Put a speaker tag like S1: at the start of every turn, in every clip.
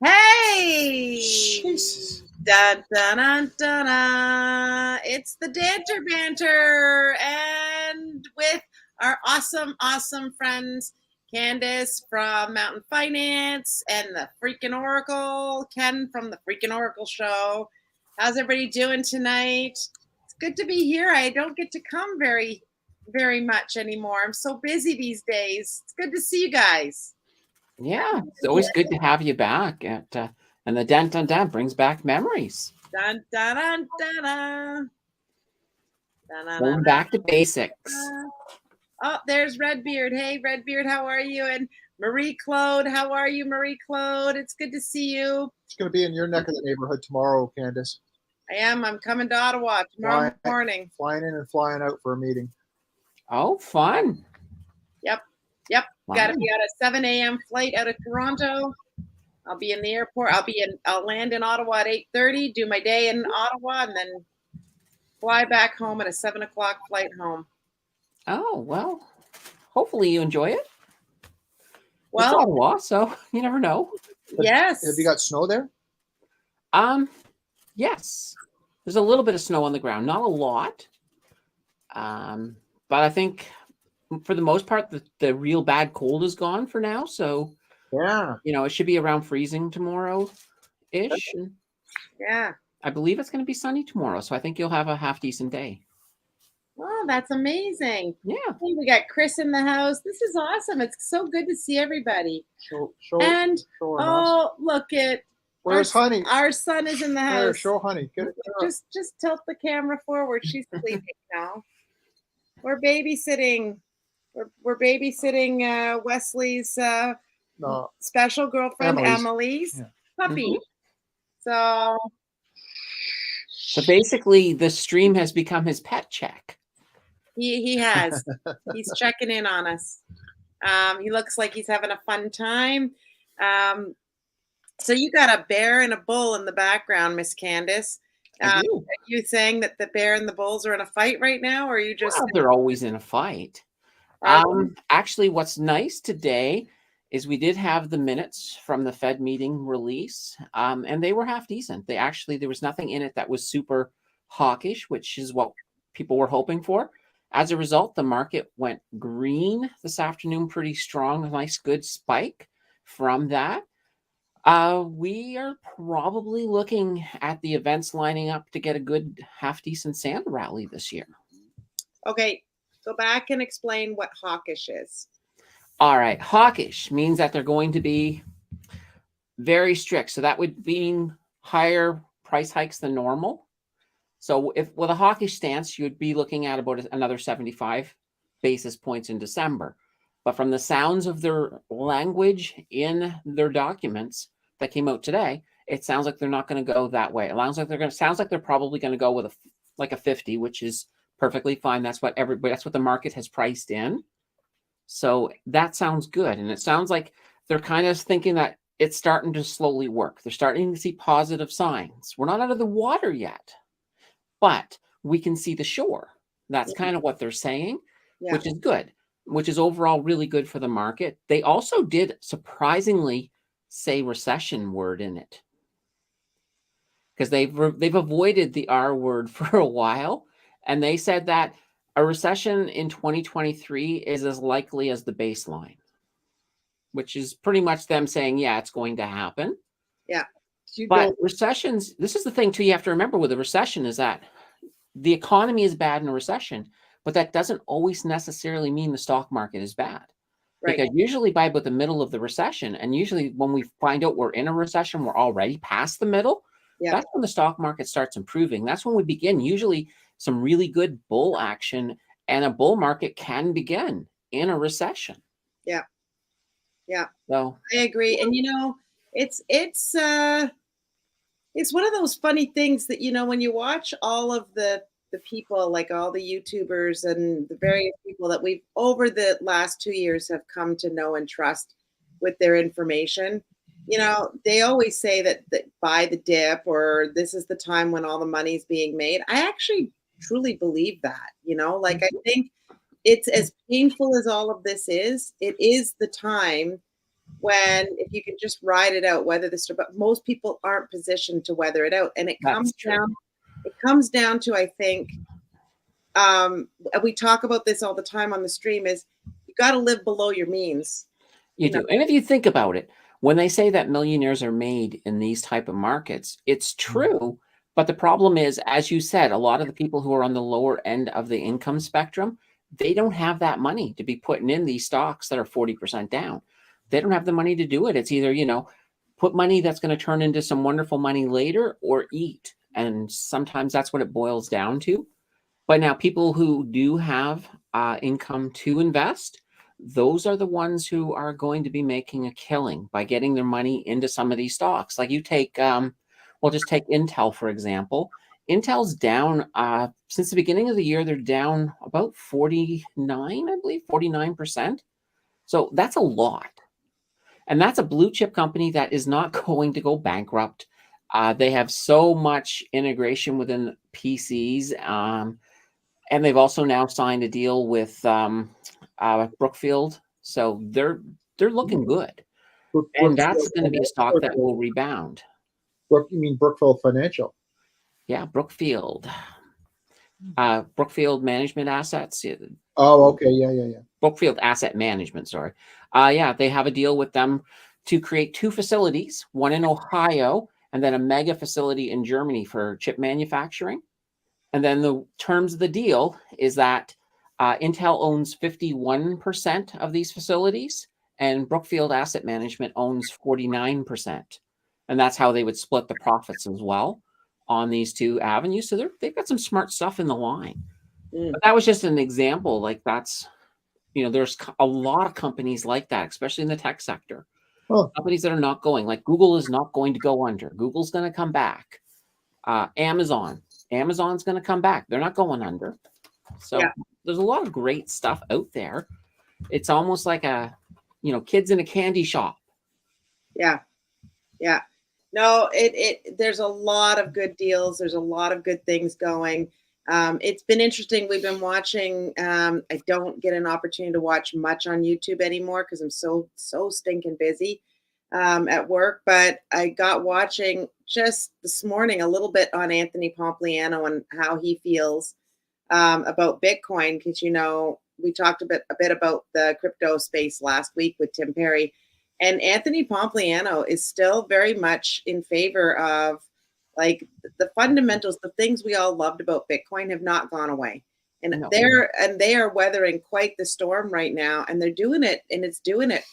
S1: Hey!
S2: Jesus.
S1: Dun, dun, dun, dun, dun. It's the Danter Banter, and with our awesome friends, Candace from Mountain Finance and the Freaking Oracle, Ken from the Freaking Oracle Show. How's everybody doing tonight? It's good to be here. I don't get to come very much anymore. I'm so busy these days. It's good to see you guys.
S2: Yeah, it's always good to have you back. And the Dun Dun Dun brings back memories.
S1: Dun, dun, dun, dun, dun.
S2: Going back to basics.
S1: Oh, there's Redbeard. Hey, Redbeard, how are you? And Marie Claude, how are you, Marie Claude? It's good to see you.
S3: It's going to be in your neck of the neighborhood tomorrow, Candace.
S1: I am. I'm coming to Ottawa tomorrow morning.
S3: Flying in and flying out for a meeting.
S2: Oh, fun.
S1: Yep.
S2: Wow.
S1: Got to be at a 7 a.m. flight out of Toronto. I'll be in the airport. I'll land in Ottawa at 8:30, do my day in Ottawa, and then fly back home at a 7 o'clock flight home.
S2: Oh, well, hopefully you enjoy it.
S1: Well,
S2: it's Ottawa, so you never know.
S1: Yes.
S3: Have you got snow there?
S2: Yes. There's a little bit of snow on the ground, not a lot. But I think for the most part, the real bad cold is gone for now. So,
S3: yeah,
S2: it should be around freezing tomorrow-ish.
S1: Yeah.
S2: I believe it's going to be sunny tomorrow. So I think you'll have a half decent day.
S1: Oh, that's amazing.
S2: Yeah.
S1: Hey, we got Chris in the house. This is awesome. It's so good to see everybody. Look at
S3: where's Honey?
S1: Our son is in the house.
S3: Show Honey.
S1: Just tilt the camera forward. She's sleeping now. We're babysitting. We're babysitting Wesley's special girlfriend Emily's puppy.
S2: Mm-hmm. So basically, the stream has become his pet check.
S1: He has. He's checking in on us. He looks like he's having a fun time. So you got a bear and a bull in the background, Miss Candace. Are you saying that the bear and the bulls are in a fight right now, or are you just?
S2: Well, they're always in a fight. Actually, what's nice today is we did have the minutes from the Fed meeting release, and they were half decent. There was nothing in it that was super hawkish, which is what people were hoping for. As a result, the market went green this afternoon, pretty strong, a nice good spike from that. We are probably looking at the events lining up to get a good half decent sand rally this year.
S1: Okay, go back and explain what hawkish is.
S2: All right, hawkish means that they're going to be very strict. So that would mean higher price hikes than normal. So with a hawkish stance, you'd be looking at about another 75 basis points in December. But from the sounds of their language in their documents that came out today, it sounds like they're not going to go that way. It sounds like they're probably going to go with a 50, which is perfectly fine. That's what the market has priced in. So that sounds good. And it sounds like they're kind of thinking that it's starting to slowly work. They're starting to see positive signs. We're not out of the water yet, but we can see the shore. That's kind of what they're saying, which is good, which is overall really good for the market. They also did surprisingly say recession word in it, because they've avoided the R word for a while. And they said that a recession in 2023 is as likely as the baseline, which is pretty much them saying, yeah, it's going to happen.
S1: Yeah.
S2: But recessions, this is the thing too, you have to remember with a recession is that the economy is bad in a recession, but that doesn't always necessarily mean the stock market is bad. Right. Because usually by about the middle of the recession, and usually when we find out we're in a recession, we're already past the middle. Yeah. That's when the stock market starts improving. That's when we begin usually some really good bull action, and a bull market can begin in a recession.
S1: Yeah. Yeah.
S2: So
S1: I agree. And it's one of those funny things that, when you watch all of the people, like all the YouTubers and the various people that we've over the last 2 years have come to know and trust with their information, they always say that buy the dip, or this is the time when all the money's being made. I actually truly believe that, I think it's as painful as all of this is. It is the time when if you can just ride it out, weather the storm. But most people aren't positioned to weather it out, and it comes down. It comes down to, I think, we talk about this all the time on the stream, is you got to live below your means.
S2: You do. And if you think about it, when they say that millionaires are made in these type of markets, it's true. But the problem is, as you said, a lot of the people who are on the lower end of the income spectrum, they don't have that money to be putting in these stocks that are 40% down. They don't have the money to do it. It's either, put money that's going to turn into some wonderful money later, or eat. And sometimes that's what it boils down to. But now people who do have income to invest, those are the ones who are going to be making a killing by getting their money into some of these stocks. Like you take, we'll just take Intel, for example. Intel's down since the beginning of the year. They're down about 49, I believe, 49%. So that's a lot. And that's a blue chip company that is not going to go bankrupt. They have so much integration within PCs. And they've also now signed a deal with Brookfield. So they're looking good. And that's going to be a stock that will rebound.
S3: You mean Brookfield Financial?
S2: Yeah, Brookfield. Brookfield Management Assets.
S3: Oh, okay. Yeah.
S2: Brookfield Asset Management, sorry. Yeah, they have a deal with them to create 2 facilities, one in Ohio and then a mega facility in Germany for chip manufacturing. And then the terms of the deal is that Intel owns 51% of these facilities and Brookfield Asset Management owns 49%. And that's how they would split the profits as well on these 2 avenues. So they've got some smart stuff in the line. But that was just an example. Like that's, there's a lot of companies like that, especially in the tech sector. Companies that are not going, like Google is not going to go under. Google's going to come back. Amazon's going to come back. They're not going under. So there's a lot of great stuff out there. It's almost like kids in a candy shop. Yeah.
S1: No, there's a lot of good deals. There's a lot of good things going. It's been interesting. We've been watching. I don't get an opportunity to watch much on YouTube anymore because I'm so stinking busy at work. But I got watching just this morning a little bit on Anthony Pompliano and how he feels about Bitcoin, because we talked a bit about the crypto space last week with Tim Perry, and Anthony Pompliano is still very much in favor of like the fundamentals, the things we all loved about Bitcoin have not gone away, and they are weathering quite the storm right now, and they're doing it, and it's doing it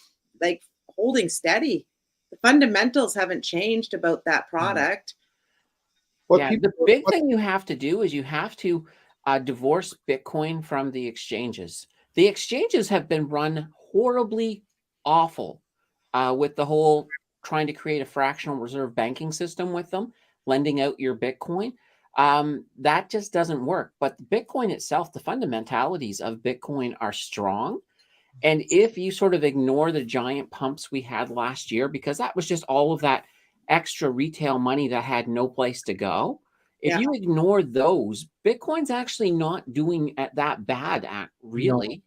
S1: like holding steady. The fundamentals haven't changed about that product.
S2: The big thing you have to do is you have to divorce Bitcoin from the exchanges. The exchanges have been run horribly awful with the whole trying to create a fractional reserve banking system with them, lending out your Bitcoin. That just doesn't work. But Bitcoin itself, the fundamentalities of Bitcoin are strong. And if you sort of ignore the giant pumps we had last year, because that was just all of that extra retail money that had no place to go. If you ignore those, Bitcoin's actually not doing that bad, really.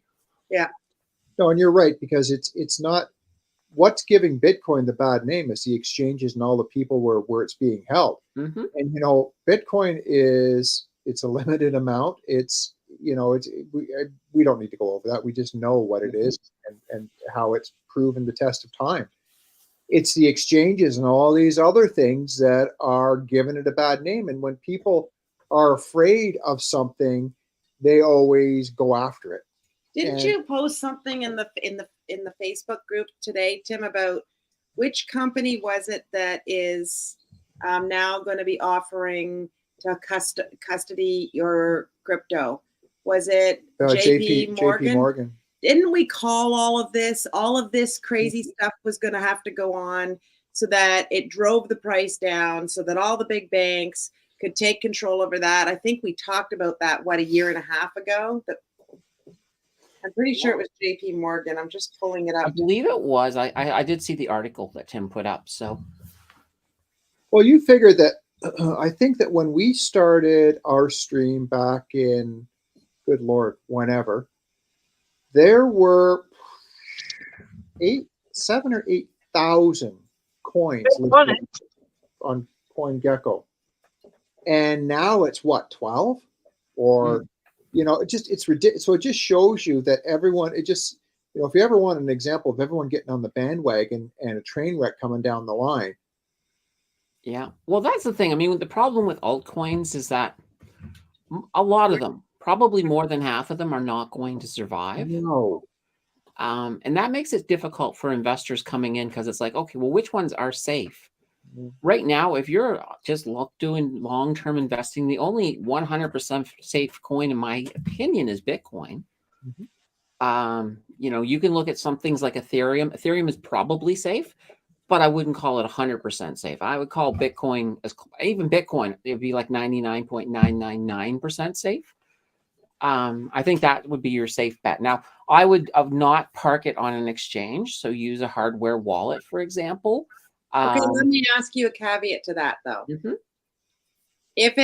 S3: No, and you're right, because it's not what's giving Bitcoin the bad name is the exchanges and all the people where it's being held.
S2: Mm-hmm.
S3: And Bitcoin it's a limited amount. We don't need to go over that. We just know what it is and how it's proven the test of time. It's the exchanges and all these other things that are giving it a bad name. And when people are afraid of something, they always go after it.
S1: Didn't you post something in the Facebook group today, Tim, about which company was it that is now going to be offering to custody your crypto? Was it JP Morgan?
S3: JP Morgan.
S1: Didn't we call all of this? All of this crazy stuff was going to have to go on so that it drove the price down, so that all the big banks could take control over that. I think we talked about that, a year and a half ago? I'm pretty sure it was JP Morgan. I'm just pulling it up.
S2: I believe it was. I did see the article that Tim put up. So,
S3: well, you figure that I think that when we started our stream back in, good Lord, whenever, there were 7 or 8,000 coins on CoinGecko, and now it's what, 12 or it's ridiculous. So it just shows you that everyone, if you ever want an example of everyone getting on the bandwagon and a train wreck coming down the line.
S2: Yeah, well, that's the thing. I mean, the problem with altcoins is that a lot of them, probably more than half of them, are not going to survive.
S3: No.
S2: And that makes it difficult for investors coming in, because it's like, okay, well, which ones are safe? Right now, if you're just doing long-term investing, the only 100% safe coin, in my opinion, is Bitcoin. You can look at some things like Ethereum. Ethereum is probably safe, but I wouldn't call it 100% safe. I would call Bitcoin, even Bitcoin, it'd be like 99.999% safe. I think that would be your safe bet. Now, I would not park it on an exchange. So use a hardware wallet, for example.
S1: Okay, let me ask you a caveat to that, though. If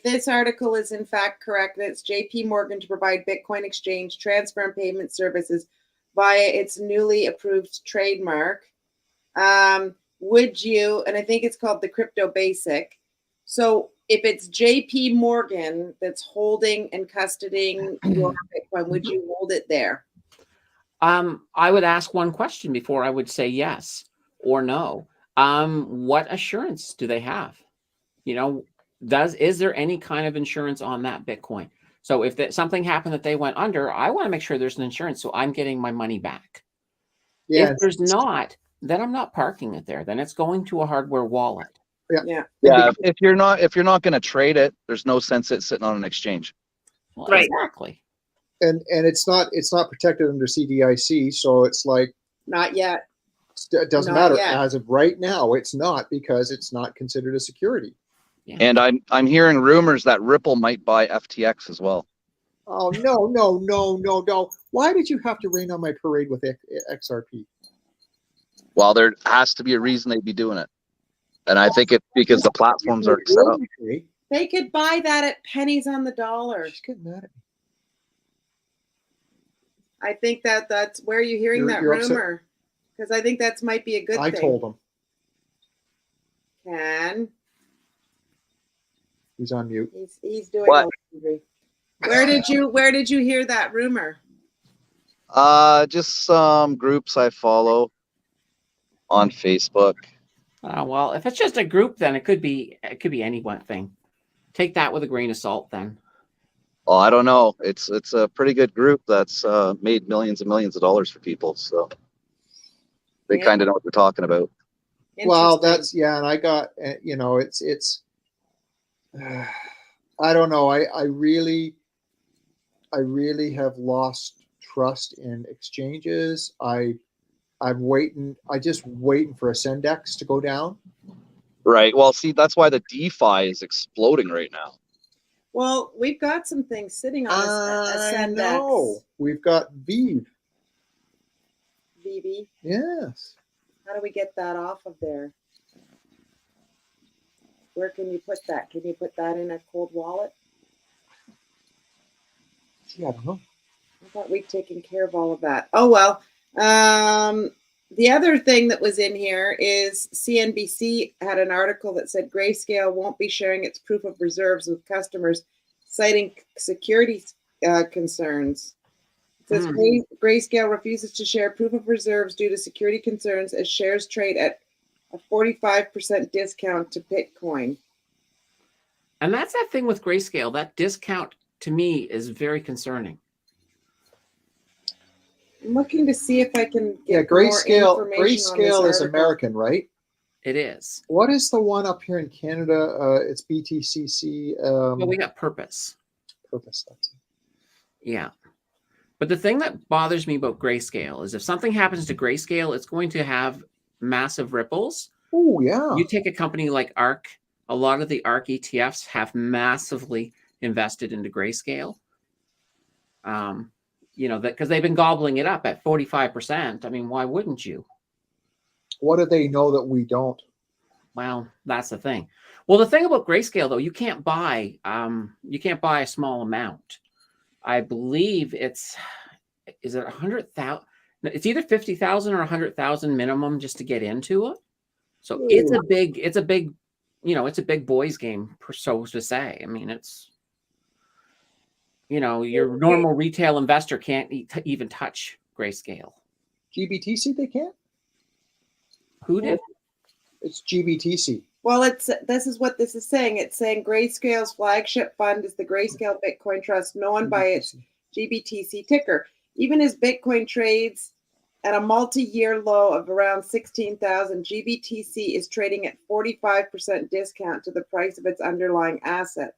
S1: this article is in fact correct, that it's JP Morgan to provide Bitcoin exchange, transfer, and payment services via its newly approved trademark, would you, and I think it's called the Crypto Basic. So if it's JP Morgan that's holding and custodying your Bitcoin, would you hold it there?
S2: I would ask one question before I would say yes or no. What assurance do they have? Is there any kind of insurance on that Bitcoin? So if something happened that they went under, I want to make sure there's an insurance, so I'm getting my money back. Yeah. If there's not, then I'm not parking it there. Then it's going to a hardware wallet.
S3: Yeah.
S4: If you're not going to trade it, there's no sense it sitting on an exchange.
S2: Well, right. Exactly.
S3: And it's not protected under CDIC, so it's like
S1: not yet.
S3: It doesn't matter as of right now. It's not, because it's not considered a security.
S2: Yeah.
S4: And I'm hearing rumors that Ripple might buy FTX as well.
S3: Oh no! Why did you have to rain on my parade with XRP?
S4: Well, there has to be a reason they'd be doing it. And I think it's because the platforms are set up.
S1: They could buy that at pennies on the dollar.
S3: She's getting mad at me.
S1: I think that's where you're hearing that rumor. Because I think that might be a good thing.
S3: I told him. He's on mute.
S1: He's doing what? Where did you hear that rumor?
S4: Just some groups I follow on Facebook.
S2: Well, if it's just a group, then it could be any one thing. Take that with a grain of salt, then.
S4: Oh, I don't know. It's a pretty good group that's made millions and millions of dollars for people. So they kind of know what they're talking about.
S3: Well, and I got, it's I don't know. I really have lost trust in exchanges. I'm just waiting for a Sendex to go down.
S4: Right. Well, see, that's why the DeFi is exploding right now.
S1: Well, we've got some things sitting on a Sendex.
S3: No, we've got Vive.
S1: Vive?
S3: Yes.
S1: How do we get that off of there? Where can you put that? Can you put that in a cold wallet?
S3: Gee, I don't know.
S1: I thought we'd taken care of all of that. Oh, well. The other thing that was in here is CNBC had an article that said Grayscale won't be sharing its proof of reserves with customers, citing security concerns. It says Grayscale refuses to share proof of reserves due to security concerns as shares trade at a 45% discount to Bitcoin.
S2: And that's that thing with Grayscale. That discount, to me, is very concerning.
S1: I'm looking to see if I can get
S3: Grayscale.
S1: more information
S3: Grayscale
S1: on
S3: is American, right?
S2: It is.
S3: What is the one up here in Canada? It's BTCC.
S2: Well, we got Purpose.
S3: Purpose. That's it.
S2: Yeah. But the thing that bothers me about Grayscale is if something happens to Grayscale, it's going to have massive ripples.
S3: Oh, yeah.
S2: You take a company like ARK, a lot of the ARK ETFs have massively invested into Grayscale. Because they've been gobbling it up at 45%. I mean, why wouldn't you?
S3: What do they know that we don't?
S2: Well, that's the thing. Well, the thing about Grayscale, though, you can't buy a small amount. I believe is it 100,000? It's either 50,000 or 100,000 minimum just to get into it. So it's a big, it's a big boys game, so to say. I mean, it's, your normal retail investor can't even touch Grayscale.
S3: GBTC, they can't?
S2: Who did?
S3: It's GBTC.
S1: Well, this is what this is saying. It's saying Grayscale's flagship fund is the Grayscale Bitcoin Trust, known by its GBTC ticker. Even as Bitcoin trades at a multi-year low of around 16,000, GBTC is trading at 45% discount to the price of its underlying asset.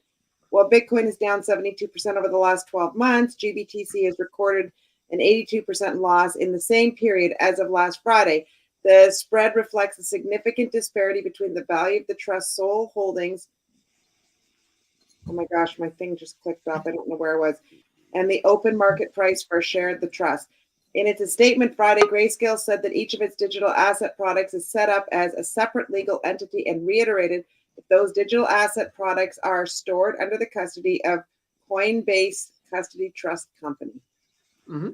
S1: While Bitcoin is down 72% over the last 12 months, GBTC has recorded an 82% loss in the same period as of last Friday. The spread reflects a significant disparity between the value of the trust's sole holdings. Oh my gosh, my thing just clicked off. I don't know where it was. And the open market price for a share of the trust. In its statement Friday, Grayscale said that each of its digital asset products is set up as a separate legal entity and reiterated that those digital asset products are stored under the custody of Coinbase Custody Trust Company.
S2: Mm-hmm.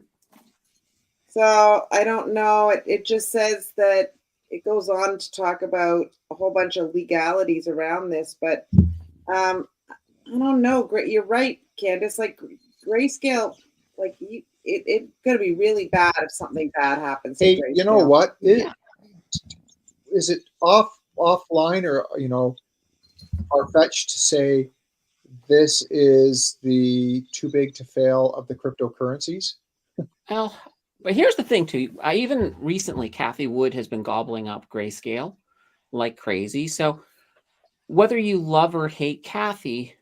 S1: So I don't know. It just says that it goes on to talk about a whole bunch of legalities around this, but I don't know. You're right, Candace. Like Grayscale, like it's gonna be really bad if something bad happens.
S3: Hey, you know what? Is it offline or far-fetched to say this is the too big to fail of the cryptocurrencies?
S2: Well, but here's the thing too. I even recently, Kathy Wood has been gobbling up Grayscale like crazy. So whether you love or hate Kathy,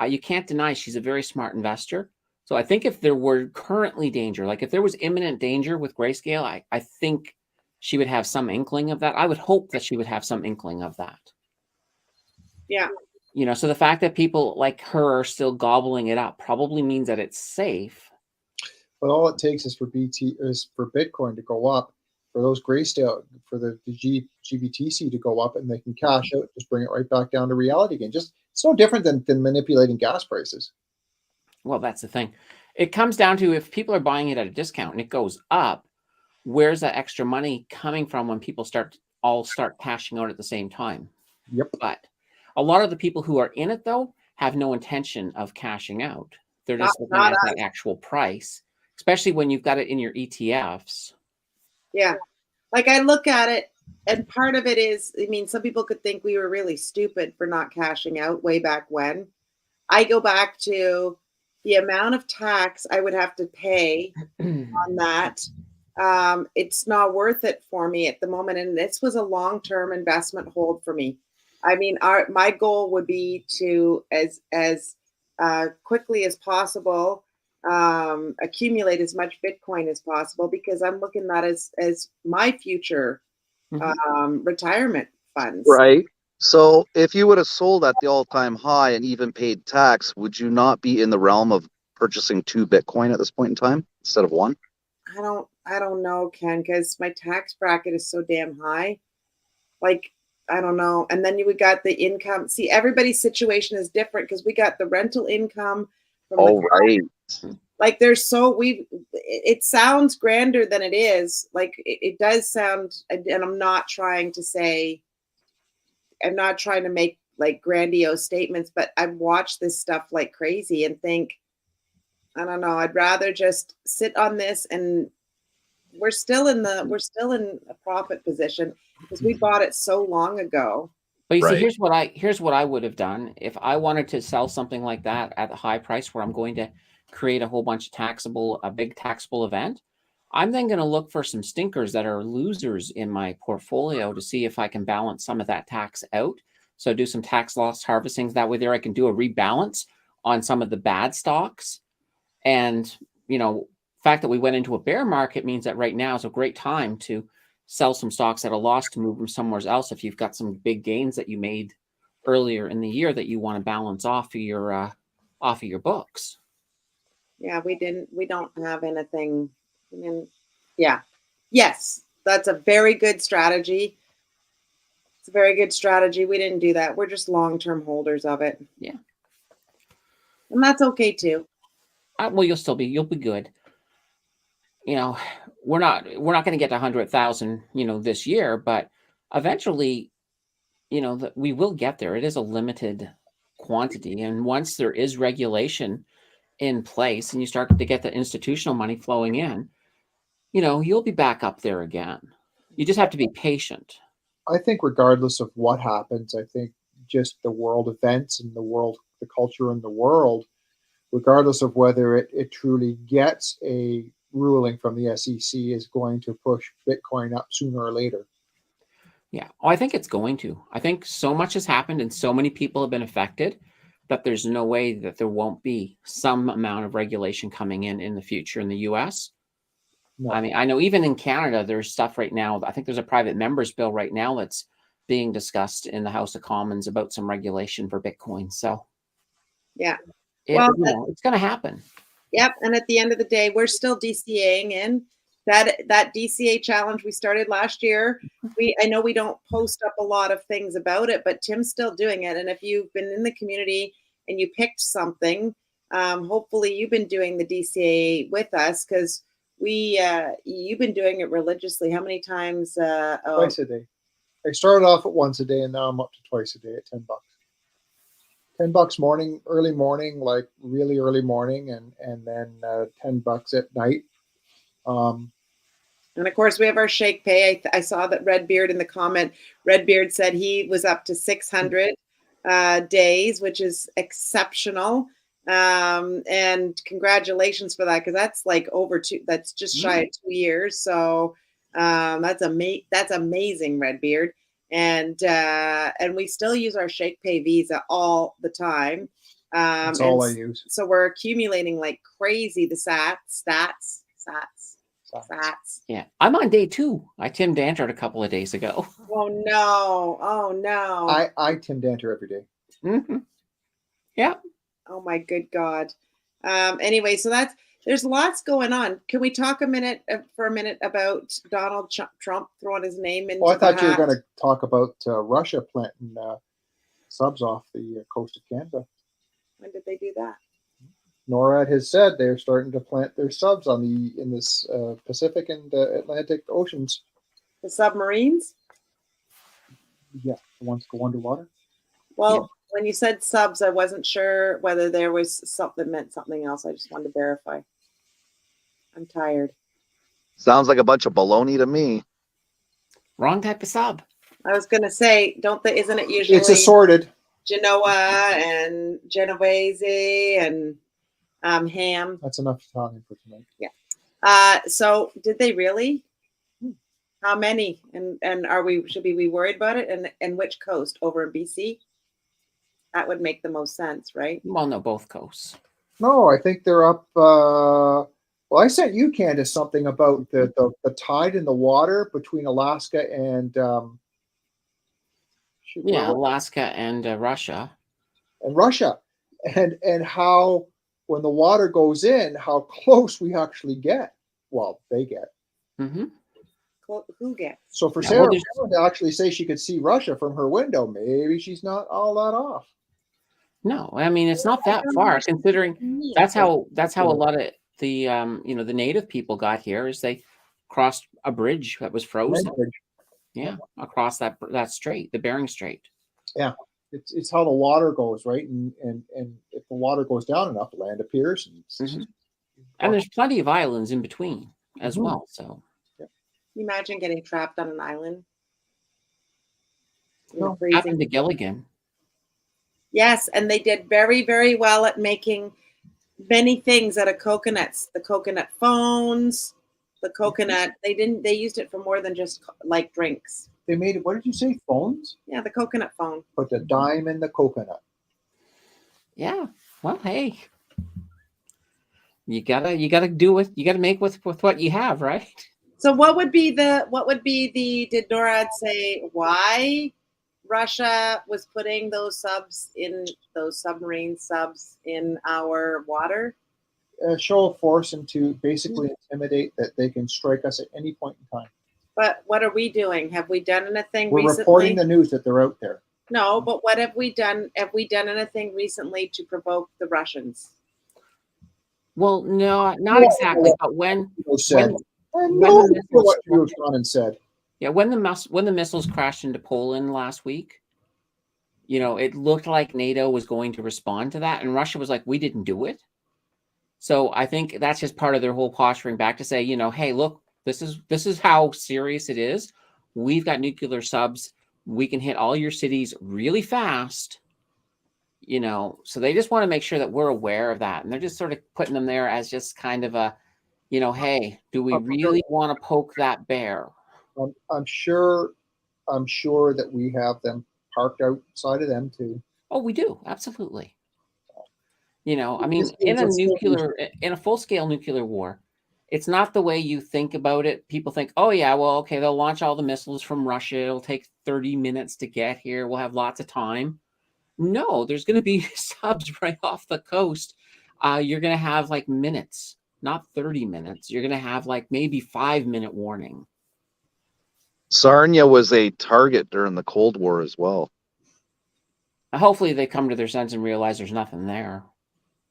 S2: you can't deny she's a very smart investor. So I think if there were currently danger, like if there was imminent danger with Grayscale, I think she would have some inkling of that. I would hope that she would have some inkling of that.
S1: Yeah.
S2: So the fact that people like her are still gobbling it up probably means that it's safe.
S3: But all it takes is for Bitcoin to go up, for those Grayscale, for the GBTC to go up, and they can cash out, just bring it right back down to reality again. Just it's no different than manipulating gas prices.
S2: Well, that's the thing. It comes down to if people are buying it at a discount and it goes up, where's that extra money coming from when people start cashing out at the same time?
S3: Yep.
S2: But a lot of the people who are in it, though, have no intention of cashing out. They're just looking at that actual price, especially when you've got it in your ETFs.
S1: Yeah. Like I look at it, and part of it is, I mean, some people could think we were really stupid for not cashing out way back when. I go back to the amount of tax I would have to pay on that. It's not worth it for me at the moment. And this was a long-term investment hold for me. I mean, my goal would be to, as quickly as possible, accumulate as much Bitcoin as possible, because I'm looking at that as my future retirement funds.
S4: Right. So if you would have sold at the all-time high and even paid tax, would you not be in the realm of purchasing 2 Bitcoin at this point in time instead of 1?
S1: I don't know, Ken, because my tax bracket is so damn high. Like, I don't know. And then you got the income. See, everybody's situation is different because we got the rental income from
S4: right.
S1: Like it sounds grander than it is. Like it does sound, and I'm not trying to make like grandiose statements, but I've watched this stuff like crazy and think, I don't know, I'd rather just sit on this, and we're still in a profit position because we bought it so long ago.
S2: But you see, here's what I would have done if I wanted to sell something like that at a high price where I'm going to create a whole bunch of a big taxable event. I'm then going to look for some stinkers that are losers in my portfolio to see if I can balance some of that tax out. So do some tax loss harvesting. That way there I can do a rebalance on some of the bad stocks. And, the fact that we went into a bear market means that right now is a great time to sell some stocks at a loss to move them somewhere else if you've got some big gains that you made earlier in the year that you want to balance off of your books.
S1: Yeah, we don't have anything. I mean, yeah. Yes, that's a very good strategy. It's a very good strategy. We didn't do that. We're just long-term holders of it.
S2: Yeah.
S1: And that's okay too.
S2: Well, you'll be good. we're not going to get to 100,000, this year, but eventually, that we will get there. It is a limited quantity, and once there is regulation in place and you start to get the institutional money flowing in, you'll be back up there again. You just have to be patient.
S3: I think regardless of what happens, I think just the world events and the culture in the world, regardless of whether it truly gets a ruling from the SEC, is going to push Bitcoin up sooner or later.
S2: Yeah. Oh, I think it's going to. I think so much has happened and so many people have been affected that there's no way that there won't be some amount of regulation coming in the future in the US.
S3: No.
S2: I mean, I know even in Canada, there's stuff right now. I think there's a private members bill right now that's being discussed in the House of Commons about some regulation for Bitcoin. So
S1: Yeah.
S2: it's going to happen.
S1: Yep. And at the end of the day, we're still DCAing in that DCA challenge we started last year. I know we don't post up a lot of things about it, but Tim's still doing it. And if you've been in the community and you picked something, hopefully you've been doing the DCA with us, because you've been doing it religiously. How many times?
S3: Twice a day. I started off at once a day, and now I'm up to twice a day at $10. $10 early morning, like really early morning, and then $10 at night.
S1: And of course, we have our Shakepay. I saw that Redbeard in the comment. Redbeard said he was up to 600 days, which is exceptional. And congratulations for that, because that's like over two. That's just shy of 2 years. So that's amazing, Redbeard. And we still use our Shakepay Visa all the time.
S3: That's all I use.
S1: So we're accumulating like crazy the sats.
S2: Yeah, I'm on day 2. I Tim Dantered a couple of days ago.
S1: Oh no!
S3: I Tim Danter every day.
S2: Mm-hmm. Yeah.
S1: Oh my good God. Anyway, so there's lots going on. Can we talk for a minute about Donald Trump throwing his name into
S3: Well, I thought
S1: the
S3: you were
S1: hat?
S3: going to talk about Russia planting subs off the coast of Canada.
S1: When did they do that?
S3: NORAD has said they're starting to plant their subs in this Pacific and Atlantic oceans.
S1: The submarines?
S3: Yeah, the ones go underwater.
S1: Well,
S2: Yeah.
S1: When you said subs, I wasn't sure whether there was something meant something else. I just wanted to verify. I'm tired.
S4: Sounds like a bunch of baloney to me.
S2: Wrong type of sub.
S1: I was gonna say, isn't it usually
S3: It's assorted.
S1: Genoa and Genovese and ham?
S3: That's enough Italian for tonight.
S1: So did they really? How many? And should we be worried about it? And which coast? Over in BC? That would make the most sense, right?
S2: Well, no, both coasts.
S3: No, I think they're up. Well, I sent you, Candace, something about the tide in the water between Alaska and
S2: Alaska and Russia.
S3: And Russia, and how when the water goes in, how close we actually get. Well, they get.
S2: Mm-hmm.
S1: Who gets?
S3: So for
S2: Yeah,
S3: Sarah
S2: well,
S3: Palin to actually say she could see Russia from her window, maybe she's not all that off.
S2: No, I mean it's not that far, considering that's how a lot of the the native people got here, is they crossed a bridge that was frozen. Yeah, across that strait, the Bering Strait.
S3: Yeah, it's how the water goes, right? And if the water goes down enough, land appears.
S2: And there's plenty of islands in between as well. So
S1: Can you imagine getting trapped on an island?
S3: No.
S2: happened to Gilligan.
S1: Yes, and they did very, very well at making many things out of coconuts. The coconut phones, the coconut. They used it for more than just like drinks.
S3: They made it. What did you say? Phones?
S1: Yeah, the coconut phone.
S3: Put the dime in the coconut.
S2: Yeah. Well, hey, you gotta do it. You gotta make with what you have, right?
S1: So what would be the did NORAD say why Russia was putting those submarine subs in our water?
S3: A show of force and to basically intimidate that they can strike us at any point in time.
S1: But what are we doing? Have we done anything
S3: We're
S1: recently?
S3: reporting the news that they're out there.
S1: No, but what have we done? Have we done anything recently to provoke the Russians?
S2: Well, no, not exactly. But when
S3: And
S2: When
S3: no,
S2: the missiles
S3: what
S2: struck-
S3: you've gone and said.
S2: Yeah, when the missiles crashed into Poland last week, you know, it looked like NATO was going to respond to that, and Russia was like, "We didn't do it." So I think that's just part of their whole posturing back to say, you know, hey, look, this is how serious it is. We've got nuclear subs. We can hit all your cities really fast. You know, so they just want to make sure that we're aware of that, and they're just sort of putting them there as just kind of a, you know, hey, do we really want to poke that bear?
S3: I'm sure that we have them parked outside of them too.
S2: Oh, we do, absolutely. You know, I
S3: It
S2: mean,
S3: just
S2: in
S3: means
S2: a full-scale nuclear war, it's not the way you think about it. People think, oh yeah, well, okay, they'll launch all the missiles from Russia. It'll take 30 minutes to get here. We'll have lots of time. No, there's going to be subs right off the coast. You're going to have like minutes, not 30 minutes. You're going to have like maybe 5-minute warning.
S4: Sarnia was a target during the Cold War as well.
S2: Hopefully they come to their sense and realize there's nothing there.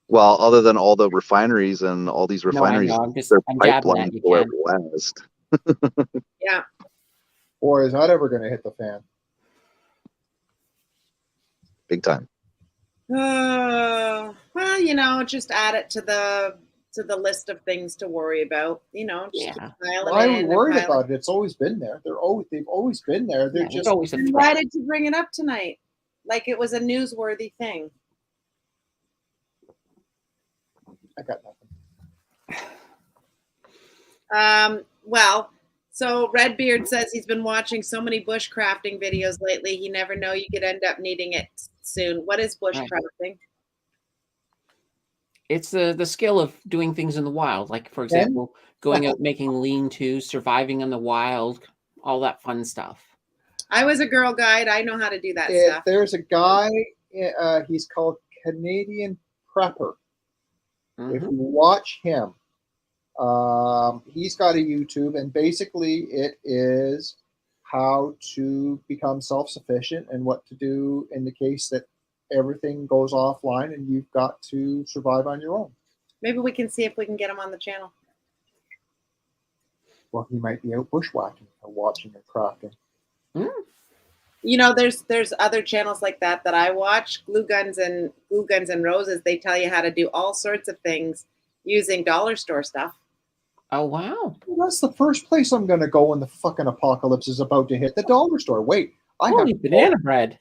S4: Well, other than all the refineries and all these refineries,
S2: No, I know.
S4: their
S2: I'm jabbing at
S4: pipelines
S2: you,
S4: go out
S2: Ken.
S4: west.
S1: Yeah.
S3: Boy, is that ever going to hit the fan?
S4: Big time.
S1: Well, you know, just add it to the list of things to worry about. You know, just keep piling
S3: Why are
S1: in
S3: we
S1: and
S3: worried
S1: piling.
S3: about it? It's always been there. They've always been there. They're
S2: Yeah,
S3: just
S2: there's always a
S1: And
S2: threat.
S1: why did you bring it up tonight? Like it was a newsworthy thing.
S3: I got nothing.
S1: Well, so Redbeard says he's been watching so many bushcrafting videos lately. He never know you could end up needing it soon. What is bushcrafting?
S2: It's the skill of doing things in the wild. Like, for example, going out making lean-tos, surviving in the wild, all that fun stuff.
S1: I was a Girl Guide. I know how to do that stuff.
S3: There's a guy, he's called Canadian Prepper. If you watch him, he's got a YouTube, and basically it is how to become self-sufficient and what to do in the case that everything goes offline and you've got to survive on your own.
S1: Maybe we can see if we can get him on the channel.
S3: Well, he might be out bushwhacking or watching or crafting.
S1: You know, there's other channels like that I watch. Glue Guns and Roses. They tell you how to do all sorts of things using dollar store stuff.
S2: Oh wow!
S3: Well, that's the first place I'm going to go when the fucking apocalypse is about to hit. The dollar store. Wait,
S2: Holy banana bread!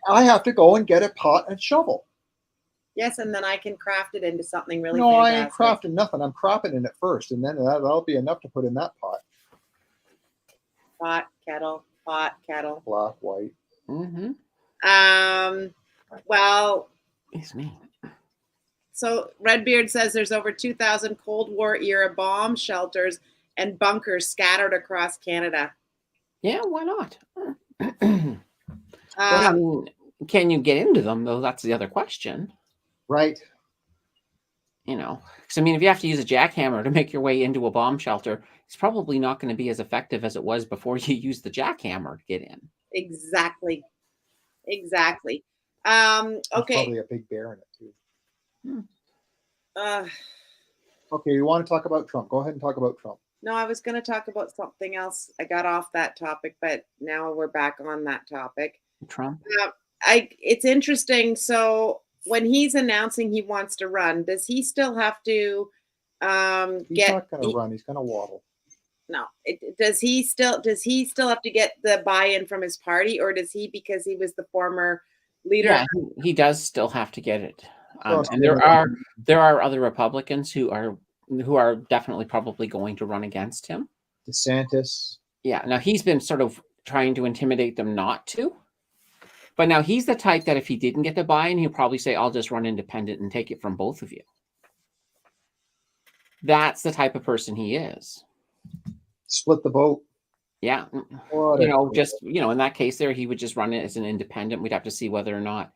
S3: I have to go and get a pot and shovel.
S1: Yes, and then I can craft it into something really
S3: No,
S1: fantastic.
S3: I ain't crafting nothing. I'm cropping in it first, and then that'll be enough to put in that pot.
S1: Pot, kettle.
S3: Black, white.
S1: Well,
S2: It's me.
S1: So Redbeard says there's over 2,000 Cold War era bomb shelters and bunkers scattered across Canada.
S2: Yeah, why not? Well, I mean, can you get into them though? That's the other question.
S3: Right.
S2: You know, because I mean, if you have to use a jackhammer to make your way into a bomb shelter, it's probably not going to be as effective as it was before you used the jackhammer to get in.
S1: Exactly. Okay.
S3: Probably a big bear in it too. Okay, you want to talk about Trump? Go ahead and talk about Trump.
S1: No, I was going to talk about something else. I got off that topic, but now we're back on that topic.
S2: Trump?
S1: It's interesting. So when he's announcing he wants to run, does he still have to
S3: He's not going to run. He's going to waddle.
S1: No. Does he still have to get the buy-in from his party, or does he, because he was the former leader?
S2: Yeah, he does still have to get it. And there are other Republicans who are definitely probably going to run against him.
S3: DeSantis.
S2: Yeah. Now he's been sort of trying to intimidate them not to. But now he's the type that if he didn't get the buy-in, he'll probably say, I'll just run independent and take it from both of you. That's the type of person he is.
S3: Split the vote.
S2: Yeah.
S3: What
S2: in that case there, he would just run it as an independent. We'd have to see whether or not,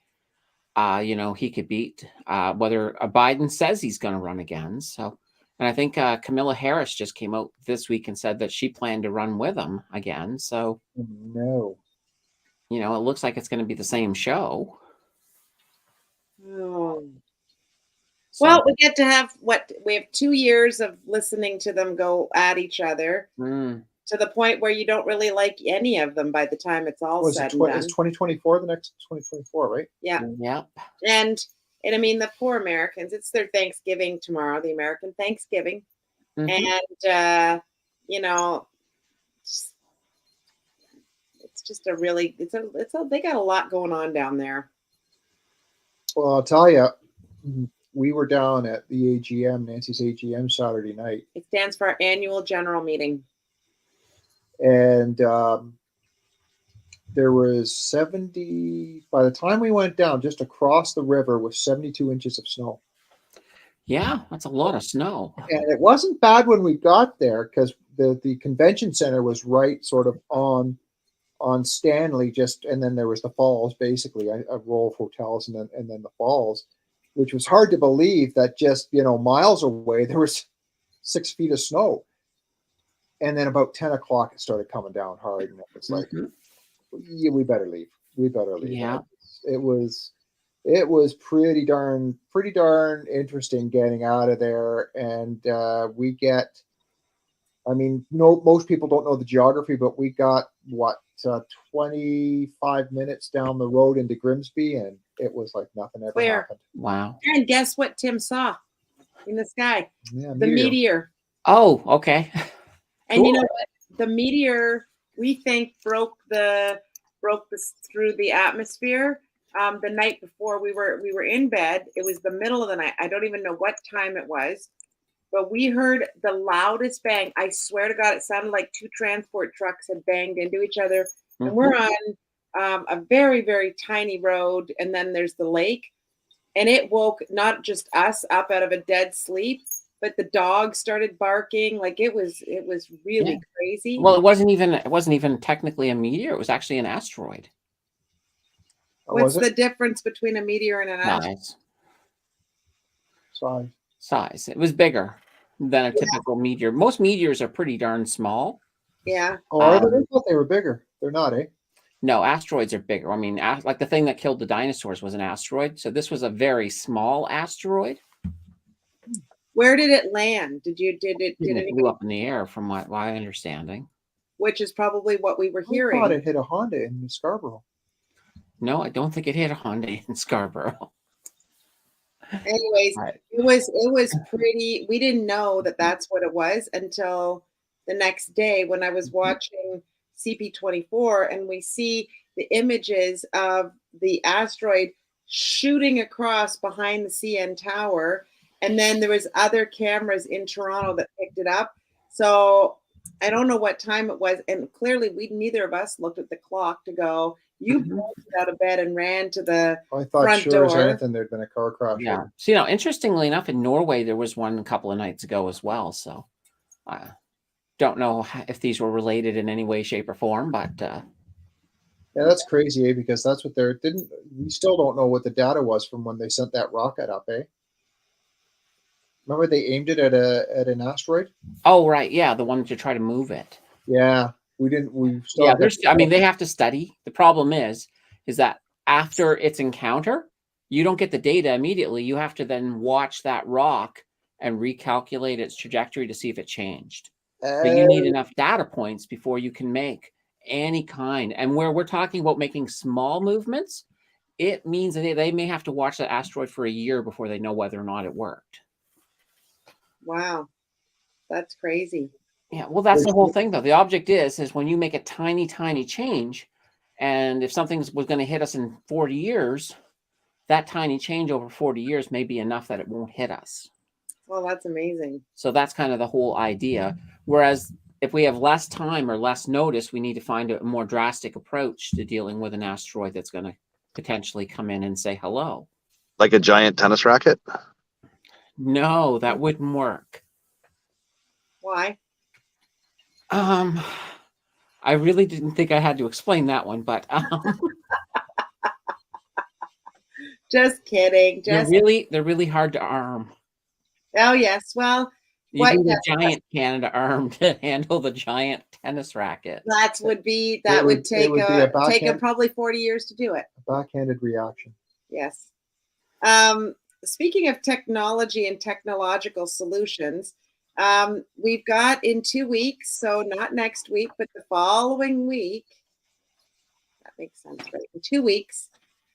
S2: he could beat whether Biden says he's going to run again. So, and I think Kamala Harris just came out this week and said that she planned to run with him again. So,
S3: no.
S2: It looks like it's going to be the same show. So,
S1: Well, we get to have we have 2 years of listening to them go at each other
S2: mm,
S1: to the point where you don't really like any of them by the time it's all
S3: Was
S1: said
S3: it
S1: and
S3: is
S1: done.
S3: 2024 the next 2024, right?
S1: Yeah.
S2: yep.
S1: And I mean the poor Americans, it's their Thanksgiving tomorrow, the American Thanksgiving.
S2: Mhm.
S1: And you know, it's just a really they got a lot going on down there.
S3: Well, I'll tell you, we were down at the AGM, Nancy's AGM Saturday night,
S1: It stands for our annual general meeting.
S3: and there was 70. By the time we went down, just across the river was 72 inches of snow.
S2: Yeah, that's a lot of snow.
S3: And it wasn't bad when we got there because the convention center was right sort of on Stanley, and then there was the falls, basically a row of hotels, and then the falls, which was hard to believe that just miles away there was 6 feet of snow. And then about 10 o'clock it started coming down hard, and it was like,
S2: Mhm.
S3: yeah, we better leave.
S2: Yeah.
S3: It was pretty darn interesting getting out of there. And most people don't know the geography, but we got 25 minutes down the road into Grimsby, and it was like nothing ever happened.
S2: Wow.
S1: And guess what Tim saw in the sky?
S3: Yeah,
S1: The meteor.
S2: Oh, okay.
S1: And you
S2: Cool.
S1: know what? The meteor, we think, broke through the atmosphere. The night before we were in bed. It was the middle of the night. I don't even know what time it was, but we heard the loudest bang. I swear to God, it sounded like 2 transport trucks had banged into each other. And we're on a very, very tiny road, and then there's the lake, and it woke not just us up out of a dead sleep, but the dog started barking. Like it was really crazy.
S2: Well, it wasn't even technically a meteor. It was actually an asteroid.
S1: What's the difference between a meteor and an asteroid?
S2: Size. It was bigger than a typical meteor. Most meteors are pretty darn small.
S1: Yeah.
S3: Oh, are they? I thought they were bigger. They're not, eh?
S2: No, asteroids are bigger. I mean, like the thing that killed the dinosaurs was an asteroid. So this was a very small asteroid.
S1: Where did it land? Did it
S2: blew up in the air, from my understanding?
S1: Which is probably what we were hearing.
S3: I thought it hit a Honda in Scarborough.
S2: No, I don't think it hit a Honda in Scarborough.
S1: Anyways,
S2: Right.
S1: it was pretty. We didn't know that that's what it was until the next day when I was watching CP24, and we see the images of the asteroid shooting across behind the CN Tower, and then there was other cameras in Toronto that picked it up. So I don't know what time it was, and clearly neither of us looked at the clock to go. You bolted out of bed and ran to the
S3: I thought
S1: front
S3: sure as
S1: door.
S3: anything there'd been a car crash.
S2: Yeah. So, interestingly enough, in Norway, there was one a couple of nights ago as well. So I don't know if these were related in any way, shape, or form, but
S3: yeah, that's crazy, eh? Because that's what we still don't know what the data was from when they sent that rocket up, eh? Remember they aimed it at an asteroid?
S2: Oh, right. Yeah, the one to try to move it.
S3: Yeah. We still
S2: they have to study. The problem is that after its encounter, you don't get the data immediately. You have to then watch that rock and recalculate its trajectory to see if it changed. But you need enough data points before you can make any kind. And where we're talking about making small movements, it means that they may have to watch the asteroid for a year before they know whether or not it worked.
S1: Wow. That's crazy.
S2: Yeah, well, that's the whole thing, though. The object is when you make a tiny, tiny change, and if something was going to hit us in 40 years, that tiny change over 40 years may be enough that it won't hit us.
S1: Well, that's amazing.
S2: So that's kind of the whole idea. Whereas if we have less time or less notice, we need to find a more drastic approach to dealing with an asteroid that's going to potentially come in and say hello.
S4: Like a giant tennis racket?
S2: No, that wouldn't work.
S1: Why?
S2: I really didn't think I had to explain that one, but
S1: just kidding.
S2: They're really hard to arm.
S1: Oh yes, well,
S2: you need a giant Canada arm to handle the giant tennis racket.
S1: That would take probably 40 years to do it.
S3: A backhanded reaction.
S1: Yes. speaking of technology and technological solutions, we've got in 2 weeks, so not next week, but the following week. That makes sense, right? In 2 weeks,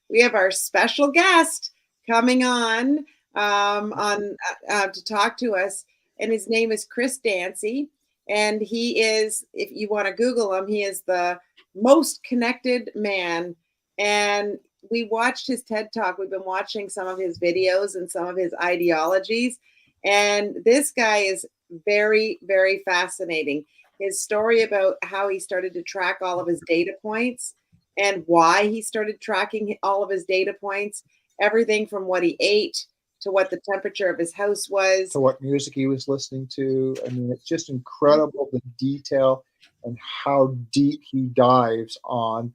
S1: we have our special guest coming on to talk to us, and his name is Chris Dancy, and he is, if you want to Google him, he is the most connected man. And we watched his TED Talk. We've been watching some of his videos and some of his ideologies, and this guy is very, very fascinating. His story about how he started to track all of his data points and why he started tracking all of his data points, everything from what he ate to what the temperature of his house was,
S3: to what music he was listening to. I mean, it's just incredible, the detail and how deep he dives on.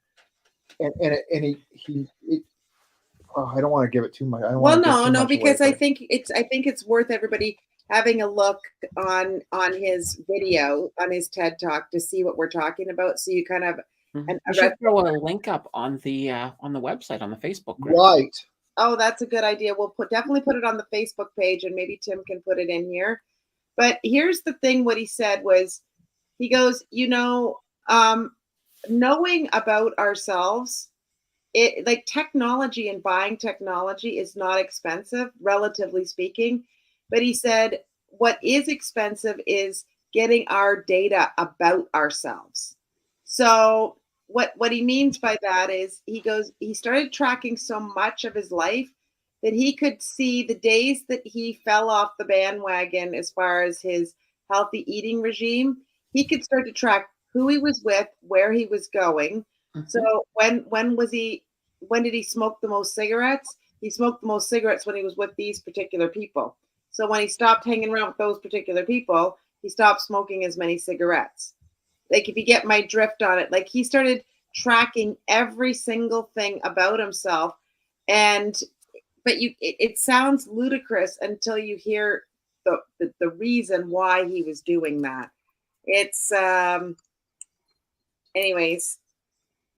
S3: And I don't want to give it too much. I don't want to give too much
S1: because
S3: away,
S1: I think it's worth everybody having a look on his video, on his TED Talk, to see what we're talking about. So you kind of
S2: you should throw a link up on the website, on the Facebook group.
S3: Right.
S1: Oh, that's a good idea. We'll definitely put it on the Facebook page, and maybe Tim can put it in here. But here's the thing: what he said was, he goes, knowing about ourselves, it, like, technology and buying technology is not expensive, relatively speaking. But he said what is expensive is getting our data about ourselves. So what he means by that is, he started tracking so much of his life that he could see the days that he fell off the bandwagon as far as his healthy eating regime. He could start to track who he was with, where he was going. So when did he smoke the most cigarettes? He smoked the most cigarettes when he was with these particular people. So when he stopped hanging around with those particular people, he stopped smoking as many cigarettes. Like, if you get my drift on it, like, he started tracking every single thing about himself. But it sounds ludicrous until you hear the reason why he was doing that. It's anyways,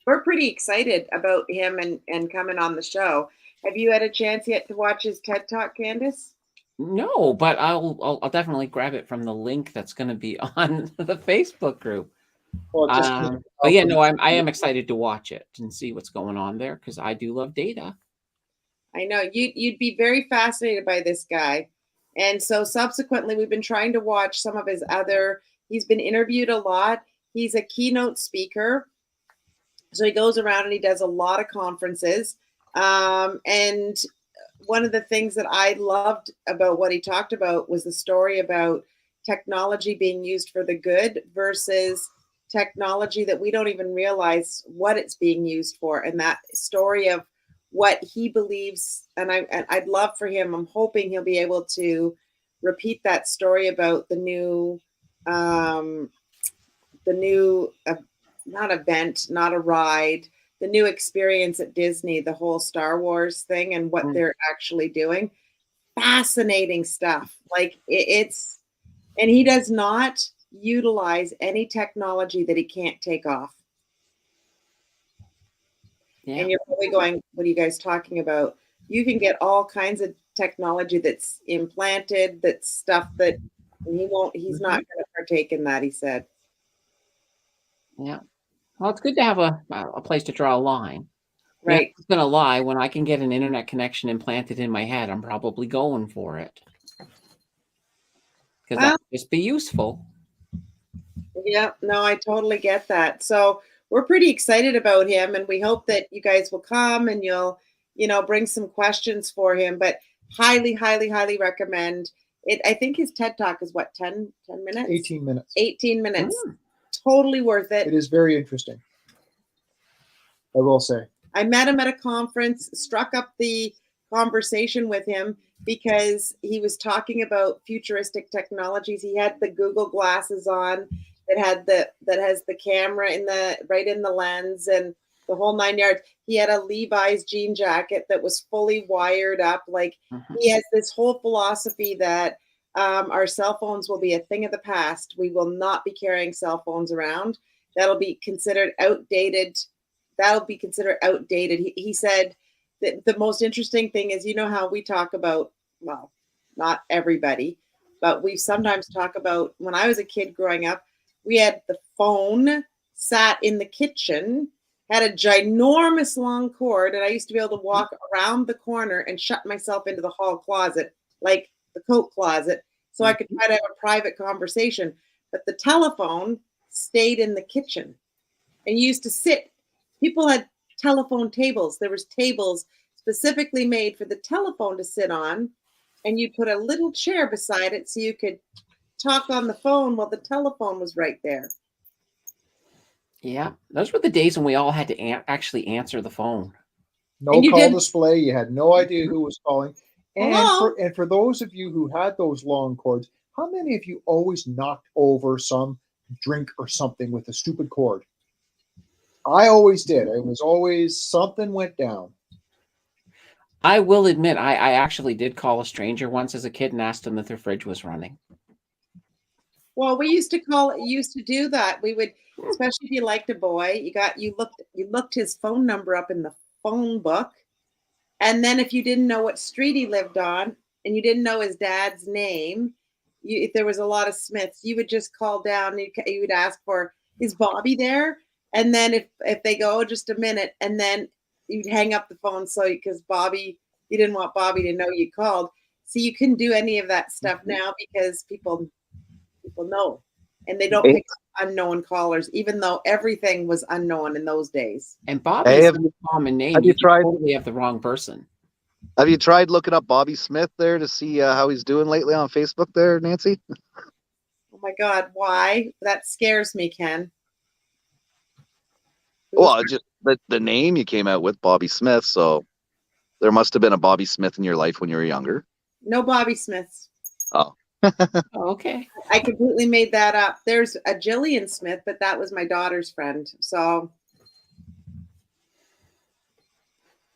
S1: we're pretty excited about him and coming on the show. Have you had a chance yet to watch his TED Talk, Candace?
S2: No, but I'll definitely grab it from the link that's going to be on the Facebook group.
S3: Well,
S2: but yeah, no, I am excited to watch it and see what's going on there, because I do love data.
S1: I know you'd be very fascinated by this guy. And so subsequently, we've been trying to watch some of his other, he's been interviewed a lot. He's a keynote speaker. So he goes around and he does a lot of conferences. And one of the things that I loved about what he talked about was the story about technology being used for the good versus technology that we don't even realize what it's being used for. And that story of what he believes, and I'd love for him, I'm hoping he'll be able to repeat that story about the new not event, not a ride, the new experience at Disney, the whole Star Wars thing and what they're actually doing. Fascinating stuff. Like, it's, and he does not utilize any technology that he can't take off. Yeah. And you're probably going, what are you guys talking about? You can get all kinds of technology that's implanted, that's stuff that he's not going to partake in that, he said.
S2: Yeah. Well, it's good to have a place to draw a line.
S1: Right.
S2: Yeah, I'm going to lie, when I can get an internet connection implanted in my head, I'm probably going for it. Because that would just be useful.
S1: Yeah, no, I totally get that. So we're pretty excited about him, and we hope that you guys will come and you'll, bring some questions for him. But highly, highly, highly recommend it. I think his TED Talk is what, 10 minutes?
S3: 18 minutes.
S1: 18 minutes. Totally worth it.
S3: It is very interesting, I will say.
S1: I met him at a conference, struck up the conversation with him because he was talking about futuristic technologies. He had the Google glasses on that has the camera right in the lens and the whole 9 yards. He had a Levi's jean jacket that was fully wired up. Like, he has this whole philosophy that our cell phones will be a thing of the past. We will not be carrying cell phones around. That'll be considered outdated. He said the most interesting thing is, you know how we talk about, well, not everybody, but we sometimes talk about when I was a kid growing up, we had the phone sat in the kitchen, had a ginormous long cord, and I used to be able to walk around the corner and shut myself into the hall closet, like the coat closet, so I could try to have a private conversation. But the telephone stayed in the kitchen, and you used to sit. People had telephone tables. There was tables specifically made for the telephone to sit on, and you put a little chair beside it so you could talk on the phone while the telephone was right there.
S2: Yeah, those were the days when we all had to actually answer the phone.
S3: No
S1: And you
S3: call
S1: did-
S3: display. You had no idea who was calling. And
S1: Hello?
S3: for those of you who had those long cords, how many of you always knocked over some drink or something with a stupid cord? I always did. It was always something went down.
S2: I will admit, I actually did call a stranger once as a kid and asked them if their fridge was running.
S1: Well, we used to do that. We would, especially if you liked a boy, you looked his phone number up in the phone book. And then if you didn't know what street he lived on and you didn't know his dad's name, if there was a lot of Smiths, you would just call down and you would ask for, is Bobby there? And then if they go, just a minute, and then you'd hang up the phone because you didn't want Bobby to know you called. So you couldn't do any of that stuff now because people know, and they don't pick up unknown callers, even though everything was unknown in those days.
S2: And Bobby
S4: Hey,
S2: is a common name.
S4: have you tried-
S2: totally have the wrong person.
S4: Have you tried looking up Bobby Smith there to see how he's doing lately on Facebook there, Nancy?
S1: Oh my God, why? That scares me, Ken.
S4: Well, just the name you came out with, Bobby Smith. So there must have been a Bobby Smith in your life when you were younger.
S1: No Bobby Smiths.
S4: Oh,
S2: Oh, okay.
S1: I completely made that up. There's a Jillian Smith, but that was my daughter's friend. So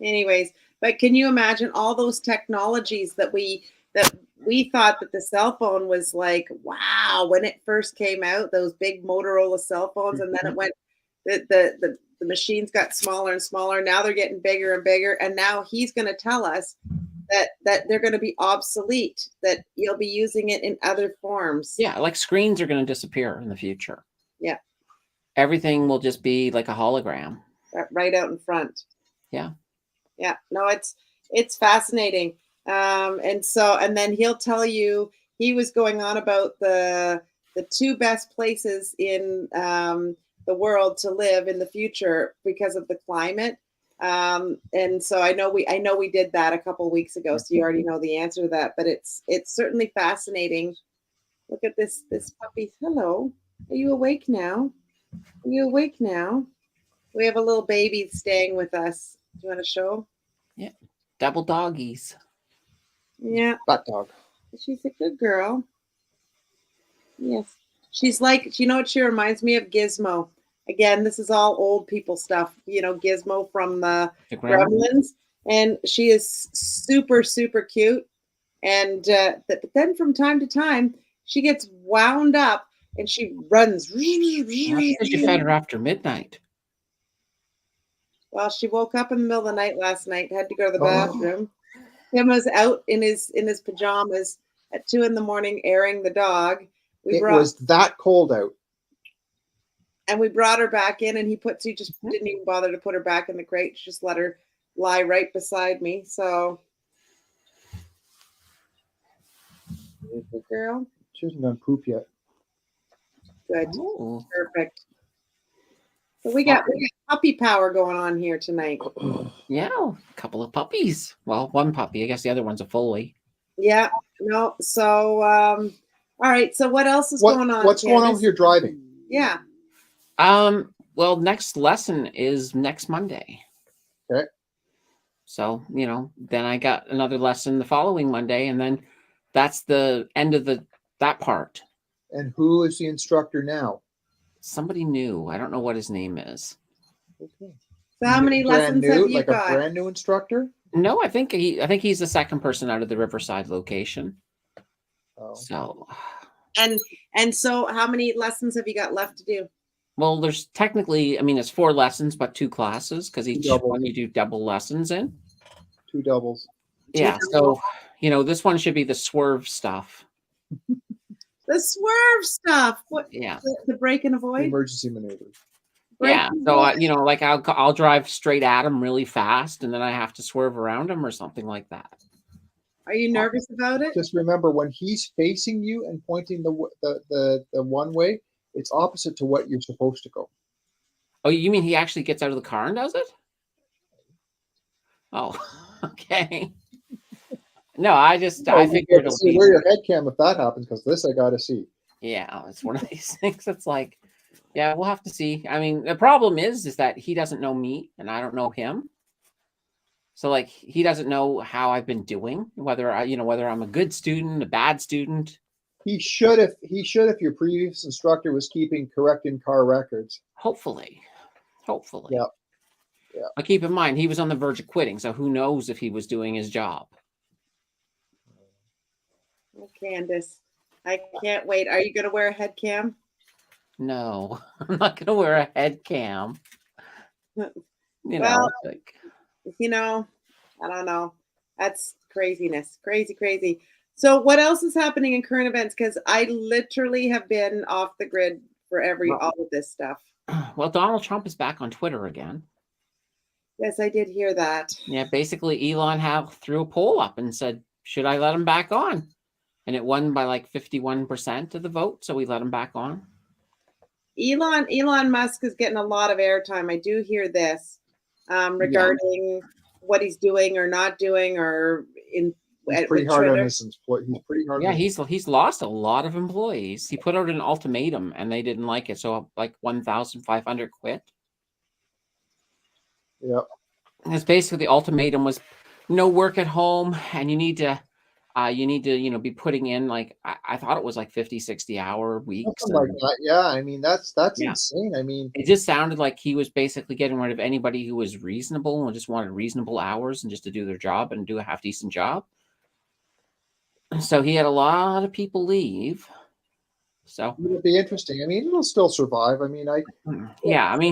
S1: anyways, but can you imagine all those technologies that we thought that the cell phone was like, wow, when it first came out, those big Motorola cell phones, and then it went, the machines got smaller and smaller. Now they're getting bigger and bigger. And now he's going to tell us that they're going to be obsolete, that you'll be using it in other forms.
S2: Yeah, like screens are going to disappear in the future.
S1: Yeah.
S2: Everything will just be like a hologram.
S1: Right out in front.
S2: Yeah.
S1: Yeah. No, it's fascinating. And then he'll tell you, he was going on about the two best places in the world to live in the future because of the climate. And so I know we did that a couple weeks ago, so you already know the answer to that, but it's certainly fascinating. Look at this puppy. Hello. Are you awake now? Are you awake now? We have a little baby staying with us. Do you want to show?
S2: Yeah. Double doggies.
S1: Yeah.
S3: Bat dog.
S1: She's a good girl. Yes. She's like, you know what she reminds me of? Gizmo. Again, this is all old people stuff. You know, Gizmo from the Gremlins. And she is super, super cute. And but then from time to time, she gets wound up and she runs.
S2: Because you fed her after midnight.
S1: Well, she woke up in the middle of the night last night, had to go to the bathroom. Tim was out in his pajamas at 2 a.m. airing the dog.
S3: It was that cold out.
S1: And we brought her back in, and he just didn't even bother to put her back in the crate. Just let her lie right beside me. So, good girl.
S3: She hasn't done poop yet.
S1: Good.
S2: Oh.
S1: Perfect. So we got puppy power going on here tonight.
S2: Yeah, a couple of puppies. Well, one puppy. I guess the other one's a Foley.
S1: Yeah. No. So, all right. So what else is going on?
S3: What's going on with your driving?
S1: Yeah.
S2: Well, next lesson is next Monday.
S3: Okay.
S2: So, then I got another lesson the following Monday, and then that's the end of that part.
S3: And who is the instructor now?
S2: Somebody new. I don't know what his name is.
S3: Okay.
S1: So how many lessons have you got?
S3: A brand new instructor?
S2: No, I think he's the second person out of the Riverside location.
S3: Oh.
S2: So,
S1: and so how many lessons have you got left to do?
S2: well, there's technically, it's 4 lessons, but 2 classes because each
S3: Double.
S2: one you do double lessons in.
S3: Two doubles.
S2: Yeah. So, this one should be the swerve stuff.
S1: The swerve stuff. What?
S2: Yeah.
S1: The break and avoid.
S3: Emergency maneuver.
S2: Yeah. So, like I'll drive straight at him really fast, and then I have to swerve around him or something like that.
S1: Are you nervous about it?
S3: Just remember, when he's facing you and pointing the one way, it's opposite to what you're supposed to go.
S2: Oh, you mean he actually gets out of the car and does it? Oh, okay. No, I figured it'll be.
S3: Wear your head cam if that happens, because this I got to see.
S2: Yeah, it's one of these things. It's like, yeah, we'll have to see. I mean, the problem is that he doesn't know me and I don't know him. So like, he doesn't know how I've been doing, whether I'm a good student, a bad student.
S3: He should if your previous instructor was keeping correct in-car records.
S2: Hopefully.
S3: Yeah.
S2: But keep in mind, he was on the verge of quitting, so who knows if he was doing his job.
S1: Oh, Candace, I can't wait. Are you going to wear a head cam?
S2: No, I'm not going to wear a head cam. I
S1: don't know. That's craziness. Crazy. So what else is happening in current events? Because I literally have been off the grid for all of this stuff.
S2: Well, Donald Trump is back on Twitter again.
S1: Yes, I did hear that.
S2: Yeah, basically Elon threw a poll up and said, should I let him back on? And it won by like 51% of the vote, so we let him back on.
S1: Elon Musk is getting a lot of airtime. I do hear this regarding what he's doing or not doing, or
S3: he's pretty hard on his employees. He's pretty hard.
S2: Yeah, he's lost a lot of employees. He put out an ultimatum and they didn't like it, so like 1,500 quit.
S3: Yep.
S2: Because basically the ultimatum was no work at home, and you need to be putting in like I thought it was like 50-60 hour weeks.
S3: Something like that. Yeah, I mean that's insane. I mean,
S2: it just sounded like he was basically getting rid of anybody who was reasonable and just wanted reasonable hours and just to do their job and do a half decent job. So he had a lot of people leave. So
S3: it'll be interesting. I mean, it'll still survive. I mean,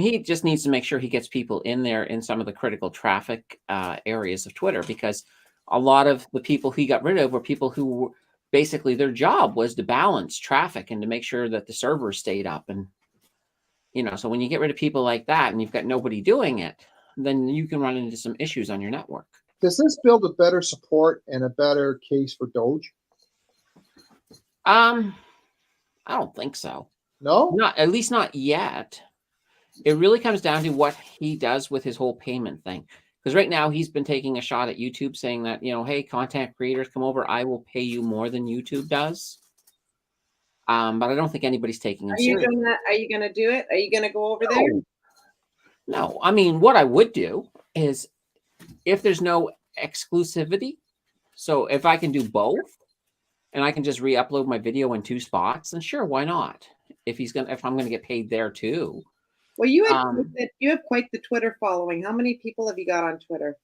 S2: he just needs to make sure he gets people in there in some of the critical traffic areas of Twitter, because a lot of the people he got rid of were people who basically their job was to balance traffic and to make sure that the servers stayed up. And, so when you get rid of people like that and you've got nobody doing it, then you can run into some issues on your network.
S3: Does this build a better support and a better case for Doge?
S2: I don't think so.
S3: No?
S2: At least not yet. It really comes down to what he does with his whole payment thing. Because right now he's been taking a shot at YouTube saying that, hey, content creators, come over. I will pay you more than YouTube does. But I don't think anybody's taking him seriously.
S1: Are you gonna do it? Are you gonna go over there?
S2: No. I mean, what I would do is if there's no exclusivity, so if I can do both and I can just re-upload my video in 2 spots, then sure, why not? If I'm gonna get paid there too.
S1: Well, you have quite the Twitter following. How many people have you got on Twitter?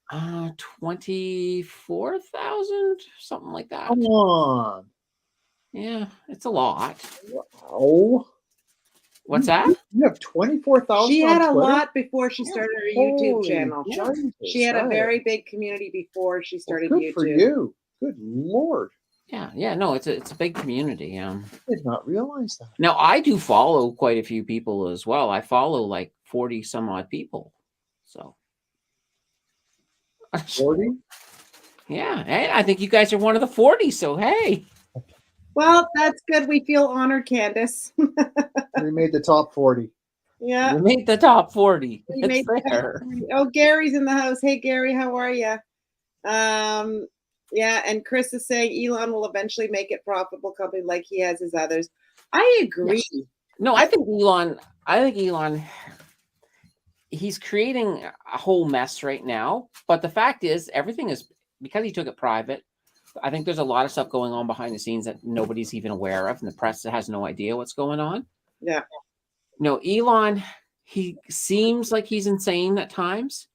S2: 24,000, something like that.
S3: Come on.
S2: Yeah, it's a lot.
S3: Oh.
S2: What's that?
S3: You have 24,000.
S1: She had
S3: on
S1: a
S3: Twitter?
S1: lot before she started her YouTube channel.
S3: Jesus,
S1: she had a very big community before she started
S3: good
S1: YouTube.
S3: For you. Good Lord.
S2: Yeah, no, it's a big community.
S3: I did not realize that.
S2: Now I do follow quite a few people as well. I follow like 40 some odd people. So
S3: 40?
S2: Yeah, hey, I think you guys are one of the 40. So hey.
S1: Well, that's good. We feel honored, Candace.
S3: We made the top 40.
S1: Yeah.
S2: We made the top 40. It's there.
S1: Oh, Gary's in the house. Hey, Gary, how are you? Yeah, and Chris is saying Elon will eventually make it profitable company like he has his others. I agree.
S2: Yes. No, I think Elon, he's creating a whole mess right now. But the fact is, everything is, because he took it private, I think there's a lot of stuff going on behind the scenes that nobody's even aware of, and the press has no idea what's going on.
S1: Yeah.
S2: No, Elon, he seems like he's insane at times.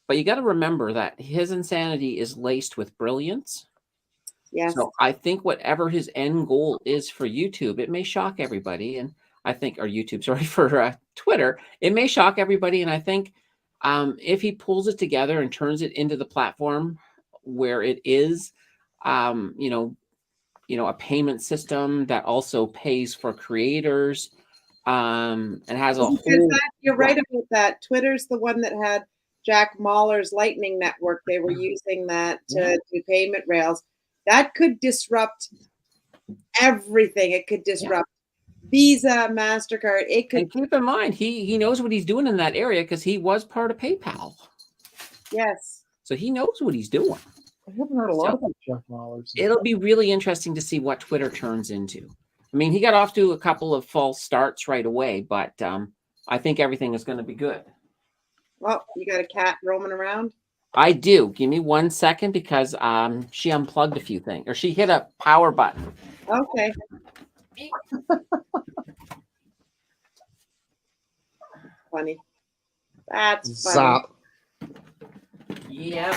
S2: But you got to remember that his insanity is laced with brilliance.
S1: Yes.
S2: So I think whatever his end goal is for YouTube, it may shock everybody. And I think, or YouTube, sorry, for Twitter, it may shock everybody. And I think if he pulls it together and turns it into the platform where it is, a payment system that also pays for creators, and has a whole.
S1: You're right about that. Twitter's the one that had Jack Mahler's Lightning Network. They were using that to do payment rails. That could disrupt everything. It could disrupt Visa, MasterCard. It could.
S2: And keep in mind, he knows what he's doing in that area because he was part of PayPal.
S1: Yes.
S2: So he knows what he's doing.
S3: I haven't heard a lot about Jeff Mahler's.
S2: It'll be really interesting to see what Twitter turns into. I mean, he got off to a couple of false starts right away, but I think everything is going to be good.
S1: Well, you got a cat roaming around?
S2: I do. Give me 1 second because she unplugged a few things, or she hit a power button.
S1: Okay. Funny. That's funny.
S3: Zap.
S2: Yep.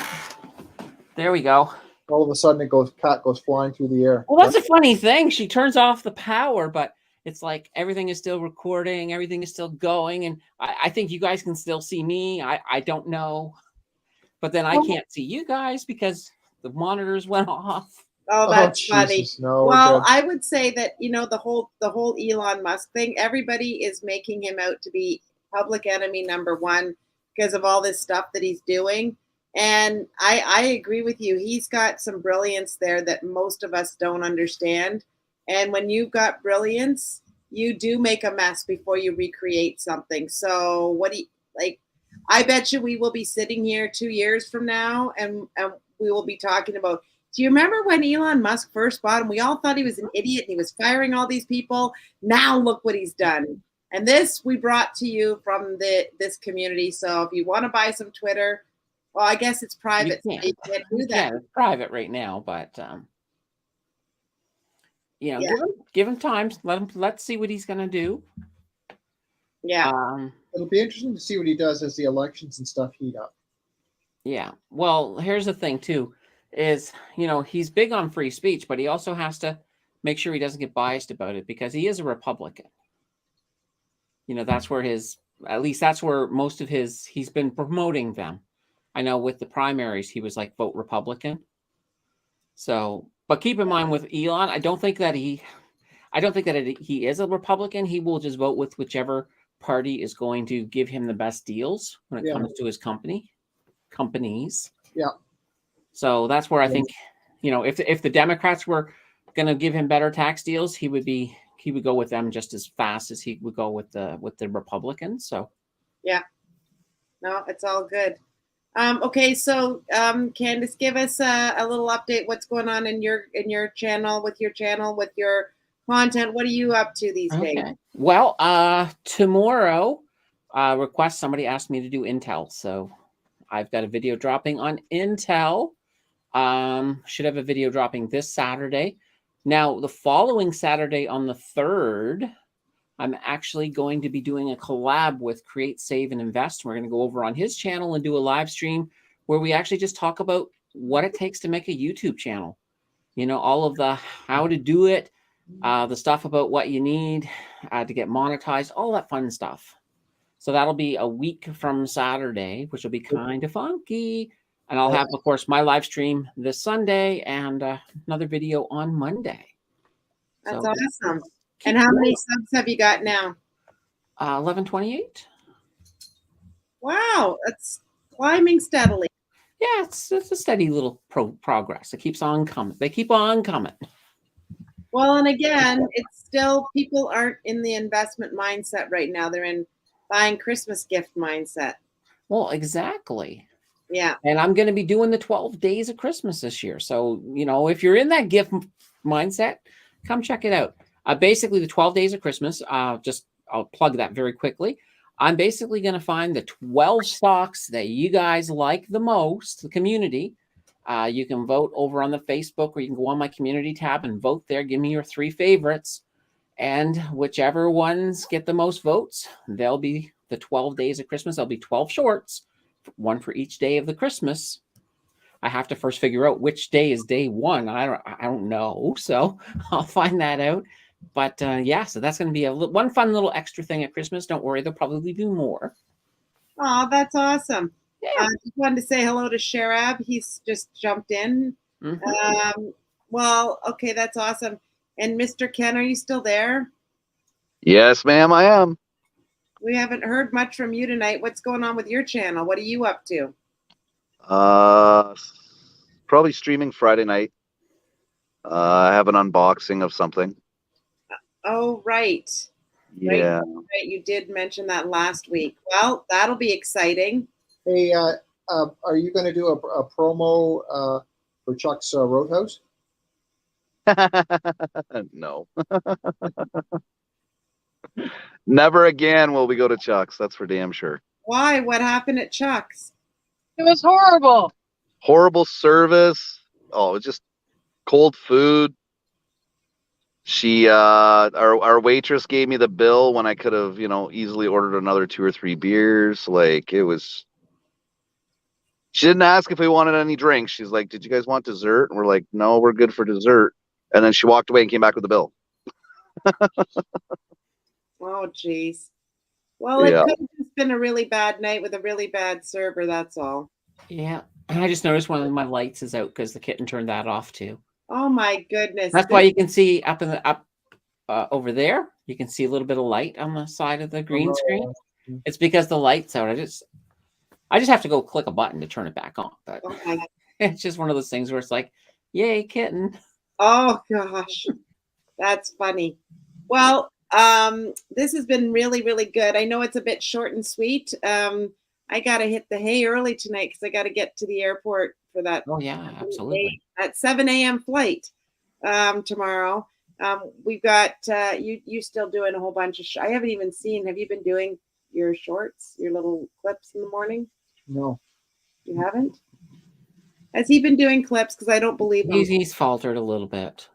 S2: There we go.
S3: All of a sudden, cat goes flying through the air.
S2: Well, that's a funny thing. She turns off the power, but it's like everything is still recording, everything is still going, and I think you guys can still see me. I don't know, but then I can't see you guys because the monitors went off.
S1: Oh, that's funny.
S3: No,
S1: well, I would say that the whole Elon Musk thing, everybody is making him out to be public enemy number one because of all this stuff that he's doing. And I agree with you. He's got some brilliance there that most of us don't understand. And when you've got brilliance, you do make a mess before you recreate something. So what do you like? I bet you we will be sitting here 2 years from now and we will be talking about, do you remember when Elon Musk first bought him? We all thought he was an idiot and he was firing all these people. Now look what he's done. And this we brought to you from this community. So if you want to buy some Twitter, well, I guess it's private.
S2: You can't do that. Yeah, it's private right now, but give him time. Let's see what he's gonna do.
S1: Yeah.
S3: It'll be interesting to see what he does as the elections and stuff heat up.
S2: Yeah. Well, here's the thing too, is he's big on free speech, but he also has to make sure he doesn't get biased about it because he is a Republican. That's where that's where most of he's been promoting them. I know with the primaries, he was like, vote Republican. So, but keep in mind with Elon, I don't think that he is a Republican. He will just vote with whichever party is going to give him the best deals when it comes to his companies.
S3: Yeah.
S2: So that's where I think, if the Democrats were going to give him better tax deals, he would go with them just as fast as he would go with the Republicans. So.
S1: Yeah. No, it's all good. Okay, so Candace, give us a little update. What's going on in your channel, with your content? What are you up to these days?
S2: Well, tomorrow, somebody asked me to do Intel, so I've got a video dropping on Intel. Should have a video dropping this Saturday. Now, the following Saturday on the 3rd, I'm actually going to be doing a collab with Create, Save, and Invest. We're going to go over on his channel and do a live stream where we actually just talk about what it takes to make a YouTube channel. All of the how to do it, the stuff about what you need to get monetized, all that fun stuff. So that'll be a week from Saturday, which will be kind of funky. And I'll have, of course, my live stream this Sunday and another video on Monday.
S1: That's awesome. And how many subs have you got now?
S2: 1128.
S1: Wow, that's climbing steadily.
S2: Yeah, it's a steady little progress. It keeps on coming. They keep on coming.
S1: Well, and again, it's still, people aren't in the investment mindset right now. They're in buying Christmas gift mindset.
S2: Well, exactly.
S1: Yeah.
S2: And I'm going to be doing the 12 days of Christmas this year. So, if you're in that gift mindset, come check it out. Basically, the 12 days of Christmas, I'll plug that very quickly. I'm basically going to find the 12 stocks that you guys like the most, the community. You can vote over on the Facebook, or you can go on my community tab and vote there. Give me your 3 favorites. And whichever ones get the most votes, they'll be the 12 days of Christmas. There'll be 12 shorts, one for each day of the Christmas. I have to first figure out which day is day 1. I don't know. So I'll find that out. But so that's going to be one fun little extra thing at Christmas. Don't worry, there'll probably be more.
S1: Oh, that's awesome.
S2: Yeah.
S1: Just wanted to say hello to Sharab. He's just jumped in.
S2: Mhm.
S1: Well, okay, that's awesome. And Mr. Ken, are you still there?
S4: Yes, ma'am, I am.
S1: We haven't heard much from you tonight. What's going on with your channel? What are you up to?
S4: Probably streaming Friday night. I have an unboxing of something.
S1: Oh, right.
S4: Yeah.
S1: Right. You did mention that last week. Well, that'll be exciting.
S3: Hey, are you going to do a promo for Chuck's Roadhouse?
S4: No. Never again will we go to Chuck's. That's for damn sure.
S1: Why? What happened at Chuck's?
S5: It was horrible.
S4: Horrible service. Oh, it was just cold food. She our waitress gave me the bill when I could have, easily ordered another 2 or 3 beers. Like, it was, she didn't ask if we wanted any drinks. She's like, "Did you guys want dessert?" And we're like, "No, we're good for dessert." And then she walked away and came back with the bill.
S1: Oh, geez. Well, it
S4: Yeah.
S1: could have just been a really bad night with a really bad server. That's all.
S2: Yeah. I just noticed one of my lights is out because the kitten turned that off too.
S1: Oh my goodness.
S2: That's why you can see up in the over there. You can see a little bit of light on the side of the green screen. It's because the light's out. I just have to go click a button to turn it back on. But
S1: Oh my.
S2: it's just one of those things where it's like, yay, kitten.
S1: Oh gosh. That's funny. Well, this has been really, really good. I know it's a bit short and sweet. I got to hit the hay early tonight because I got to get to the airport for that.
S2: Oh yeah, absolutely.
S1: At 7 a.m. flight tomorrow. We've got you still doing a whole bunch of. I haven't even seen. Have you been doing your shorts, your little clips in the morning?
S3: No.
S1: You haven't? Has he been doing clips? Because I don't believe him.
S2: He's faltered a little bit.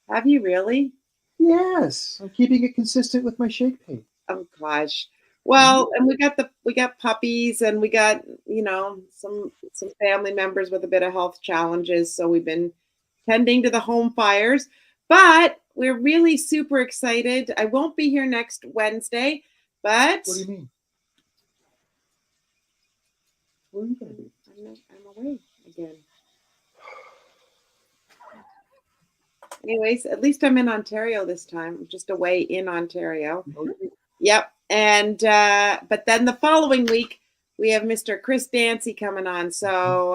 S1: Have you really?
S3: Yes, I'm keeping it consistent with my Shakepay.
S1: Oh gosh. Well, and we got puppies, and we got some family members with a bit of health challenges. So we've been tending to the home fires, but we're really super excited. I won't be here next Wednesday, but
S3: What do you mean? What are you going to do?
S1: I'm away again. Anyways, at least I'm in Ontario this time. I'm just away in Ontario.
S3: Okay.
S1: Yep. And but then the following week we have Mr. Chris Dancy coming on. So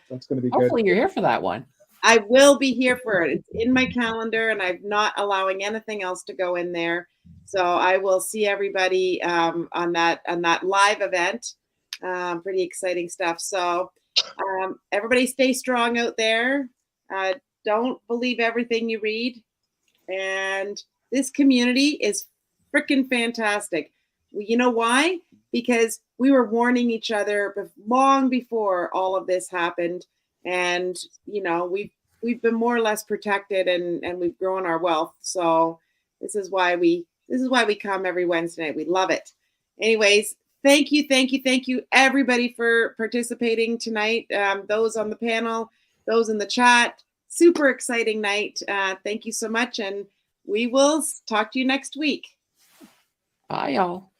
S3: That's going to be good.
S2: Hopefully you're here for that one.
S1: I will be here for it. It's in my calendar, and I'm not allowing anything else to go in there. So I will see everybody on that live event. Pretty exciting stuff. So everybody stay strong out there. Don't believe everything you read. And this community is freaking fantastic. You know why? Because we were warning each other long before all of this happened. And, we've been more or less protected, and we've grown our wealth. So this is why we come every Wednesday night. We love it. Anyways, thank you, everybody, for participating tonight. Those on the panel, those in the chat. Super exciting night. Thank you so much, and we will talk to you next week.
S2: Bye, y'all.